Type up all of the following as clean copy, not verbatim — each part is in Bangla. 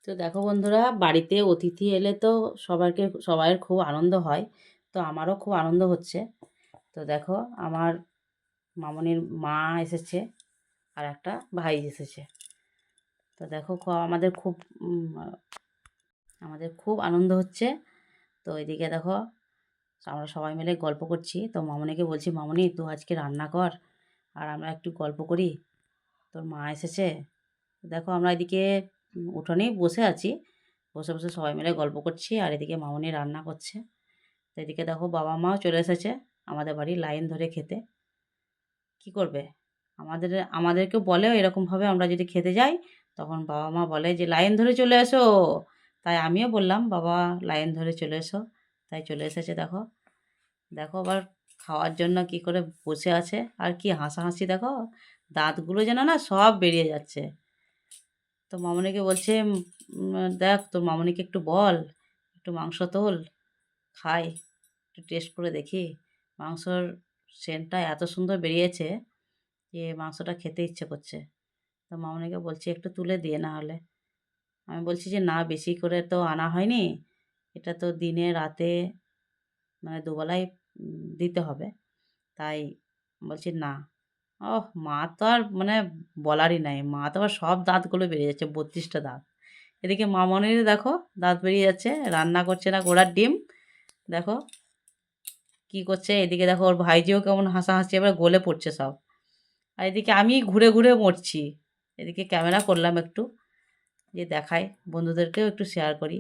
তো দেখো বন্ধুরা, বাড়িতে অতিথি এলে তো সবাইয়ের খুব আনন্দ হয়। তো আমারও খুব আনন্দ হচ্ছে। তো দেখো, আমার মামনির মা এসেছে আর একটা ভাই এসেছে। তো দেখো আমাদের খুব আনন্দ হচ্ছে। তো এদিকে দেখো, আমরা সবাই মিলে গল্প করছি। তো মামনিকে বলছি, মামনি তুই আজকে রান্না কর আর আমরা একটু গল্প করি। তোর মা এসেছে। দেখো, আমরা এদিকে উঠোনেই বসে আছি। বসে বসে সবাই মিলে গল্প করছি আর এদিকে মামনি রান্না করছে। তো এদিকে দেখো, বাবা মাও চলে এসেছে আমাদের বাড়ি লাইন ধরে খেতে। কি করবে, আমাদের আমাদেরকেও বলেও এরকমভাবে, আমরা যদি খেতে যাই তখন বাবা মা বলে যে লাইন ধরে চলে এসো। তাই আমিও বললাম, বাবা লাইন ধরে চলে এসো। তাই চলে এসেছে। দেখো দেখো আবার খাওয়ার জন্য কি করে বসে আছে আর কি হাসাহাসি। দেখো, দাঁতগুলো যেন না সব বেরিয়ে যাচ্ছে। তো মামনিকে বলছে, দেখ তোর মামনিকে একটু বল, একটু মাংস তোল, খাই, একটু টেস্ট করে দেখি। মাংসর সেন্টটা এত সুন্দর বেরিয়েছে যে মাংসটা খেতে ইচ্ছে করছে। তো মামনিকে বলছি একটু তুলে দিয়ে না হলে। আমি বলছি যে না, বেশি করে তো আনা হয়নি, এটা তো দিনে রাতে মানে দুবেলাই দিতে হবে। তাই বলছি না। ওহ, মা তো আর মানে বলারই নাই, মা তো আবার সব দাঁতগুলো বেরিয়ে যাচ্ছে, 32টা দাঁত। এদিকে মামনির দেখো দাঁত বেরিয়ে যাচ্ছে, রান্না করছে না ঘোড়ার ডিম। দেখো কি করছে, এদিকে দেখো ওর ভাইজিও কেমন হাসাহাসি, এবার গলে পড়ছে সব। আর এদিকে আমি ঘুরে ঘুরে মরছি। এদিকে ক্যামেরা করলাম একটু, যে দেখাই, বন্ধুদেরকেও একটু শেয়ার করি।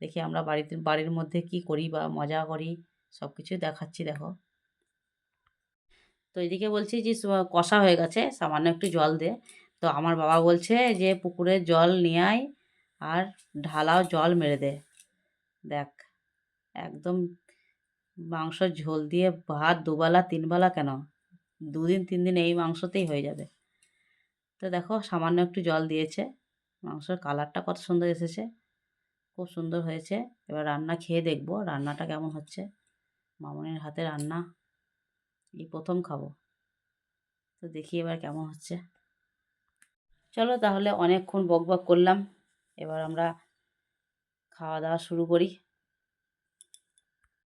দেখি আমরা বাড়ির মধ্যে কি করি বা মজা করি, সব কিছুই দেখাচ্ছি। দেখো, তো এদিকে বলছি যে কষা হয়ে গেছে, সামান্য একটু জল দে। তো আমার বাবা বলছে যে পুকুরের জল নিয়ে আয় আর ঢালাও জল মেরে দে। দেখ, একদম মাংসর ঝোল দিয়ে ভাত দুবেলা তিনবেলা কেন, 2 দিন 3 দিন এই মাংসতেই হয়ে যাবে। তো দেখো সামান্য একটু জল দিয়েছে, মাংসের কালারটা কত সুন্দর এসেছে, খুব সুন্দর হয়েছে। এবার রান্না খেয়ে দেখবো রান্নাটা কেমন হচ্ছে। মামনির হাতে রান্না এই প্রথম খাবো। তো দেখি এবার কেমন হচ্ছে। চলো তাহলে, অনেকক্ষণ বকবক করলাম, এবার আমরা খাওয়া দাওয়া শুরু করি।